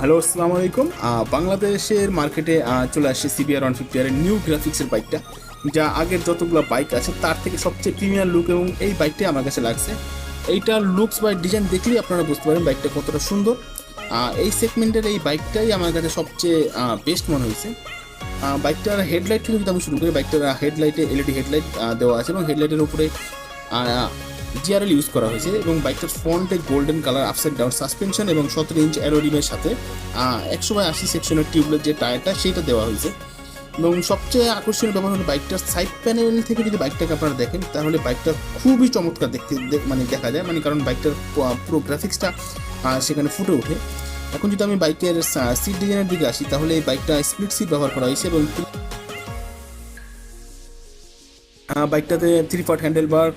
Hello, আসসালামু আলাইকুম। বাংলাদেশের মার্কেটে চলে আসছে CBR 150 এর নিউ গ্রাফিক্সের বাইকটা, যা আগের যতগুলো বাইক আছে তার থেকে সবচেয়ে প্রিমিয়ার লুক, এবং এই বাইকটাই আমার কাছে লাগছে। এইটার লুকস বা ডিজাইন দেখলেই আপনারা বুঝতে পারেন বাইকটা কতটা সুন্দর। এই সেগমেন্টের এই বাইকটাই আমার কাছে সবচেয়ে বেস্ট মনে হয়েছে। বাইকটার হেডলাইট থেকে যদি আমি শুরু করি, বাইকটার হেডলাইটে LED হেডলাইট দেওয়া আছে এবং হেডলাইটের উপরে জিআরএল ইউজ করা হয়েছে, এবং বাইকটার ফ্রন্টে golden colour upside down suspension এবং 17 ইঞ্চ অ্যালোরিমের সাথে 100/80 সেকশনের টিউবলেট যে টায়ারটা সেটা দেওয়া হয়েছে। এবং সবচেয়ে আকর্ষণীয় ব্যাপার হলো বাইকটার সাইড প্যানেল থেকে যদি বাইকটাকে আপনারা দেখেন তাহলে বাইকটা খুবই চমৎকার দেখতে দেখা যায়, কারণ বাইকটার পুরো গ্রাফিক্সটা সেখানে ফুটে ওঠে। এখন যদি আমি বাইকের সিট ডিজাইনের দিকে আসি, তাহলে এই বাইকটা স্প্লিট সিট ব্যবহার করা হয়েছে এবং বাইকটাতে 3 part handlebar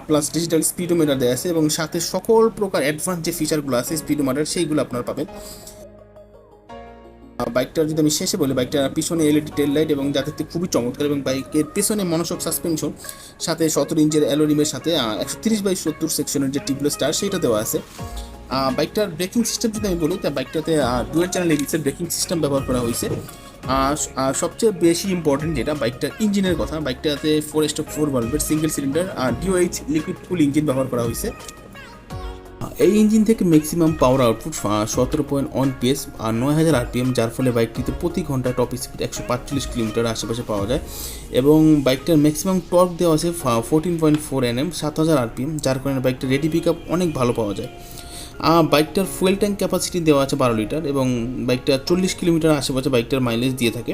plus digital speedometer দেওয়া আছে, এবং সাথে সকল প্রকার অ্যাডভান্স যে ফিচারগুলো আছে স্পিডোমিটার সেইগুলো আপনারা পাবেন। বাইকটার যদি আমি শেষে বলি, বাইকটার পিছনে LED টেল লাইট এবং যা দেখতে খুবই চমৎকার, এবং বাইকের পেছনে মনোশক সাসপেনশন সাথে 17 ইঞ্চের অ্যালোরিমের সাথে 130/70 সেকশনের যে টিউবলেস স্টার সেটা দেওয়া আছে। বাইকটার ব্রেকিং সিস্টেম যদি আমি বলি, তা বাইকটাতে ডুয়াল চ্যানেল এবিএসের ব্রেকিং সিস্টেম ব্যবহার করা হয়েছে। সবচেয়ে বেশি ইম্পর্টেন্ট যেটা বাইকটার ইঞ্জিনের কথা, বাইকটাতে 4 ভালভের single cylinder DOH liquid cool engine ব্যবহার করা হয়েছে। এই ইঞ্জিন থেকে ম্যাক্সিমাম পাওয়ার আউটপুট 17.1 PS আর 9000 RPM, যার ফলে বাইকটিতে প্রতি ঘন্টায় টপ স্পিড 145 কিলোমিটার আশেপাশে পাওয়া যায়, এবং বাইকটার ম্যাক্সিমাম টর্ক দেওয়া আছে 14.4 Nm 7000 RPM, যার কারণে বাইকটার রেডি পিক আপ অনেক ভালো পাওয়া যায়। বাইকটার ফুয়েল ট্যাঙ্ক ক্যাপাসিটি দেওয়া আছে 12 লিটার, এবং বাইকটা 40 কিলোমিটার আশেপাশে বাইকটার মাইলেজ দিয়ে থাকে।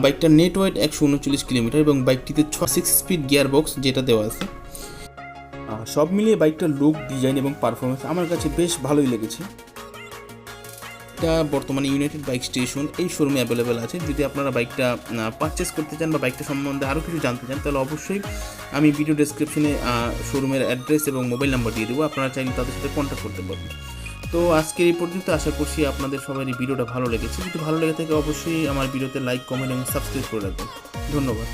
বাইকটার নেট ওয়েট 139 কিলোমিটার, এবং বাইকটিতে 6 স্পিড গিয়ার বক্স যেটা দেওয়া আছে। সব মিলিয়ে বাইকটার লুক, ডিজাইন এবং পারফরমেন্স আমার কাছে বেশ ভালোই লেগেছে। এটা বর্তমানে ইউনাইটেড বাইক স্টেশন এই শোরুমে অ্যাভেলেবেল আছে। যদি আপনারা বাইকটা পারচেস করতে চান বা বাইকটা সম্বন্ধে আরও কিছু জানতে চান, তাহলে অবশ্যই আমি ভিডিও ডেসক্রিপশনে শোরুমের অ্যাড্রেস এবং মোবাইল নাম্বার দিয়ে দেবো, আপনারা চাইলে তাদের সাথে কন্ট্যাক্ট করতে পারবেন। তো আজকের এই পর্যন্ত, আশা করছি আপনাদের সবারই ভিডিওটা ভালো লেগেছে। যদি ভালো লেগে থাকে অবশ্যই আমার ভিডিওতে লাইক, কমেন্ট এবং সাবস্ক্রাইব করে রাখবেন। ধন্যবাদ।